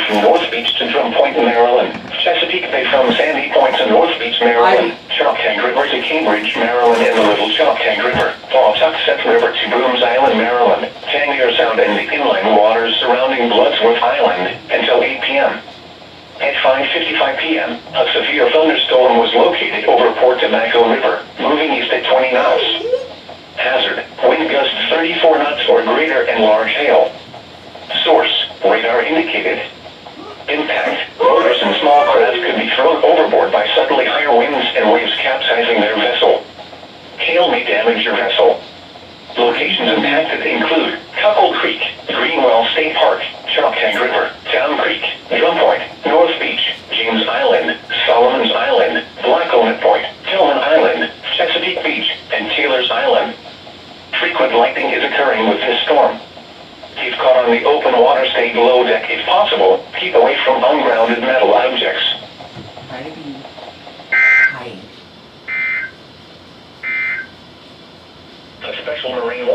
from North Beach to Drum Point, Maryland. Chesapeake Bay from Sandy Point to North Beach, Maryland. Choptank River to Cambridge, Maryland, and the Little Choptank River. Pawtuxet River to Booms Island, Maryland. Tangier Sound and the inland waters surrounding Bloodsworth Island until 8 p.m. At 5:55 p.m., a severe thunderstorm was located over Port Tobacco River, moving east at 20 knots. Hazard, wind gusts 34 knots or greater and large hail. Source, radar indicated. Impact, motors and small craft could be thrown overboard by suddenly higher winds and waves capsizing their vessel. Hail may damage your vessel. Locations impacted include Cuckold Creek, Greenwell State Park, Choptank River, Town Creek, Drum Point, North Beach, James Island, Solomon's Island, Blackcomet Point, Tillman Island, Chesapeake Beach, and Taylor's Island. Frequent lightning is occurring with this storm. Keep caught on the open water, stay below deck if possible. Keep away from ungrounded metal objects. A special marine warning.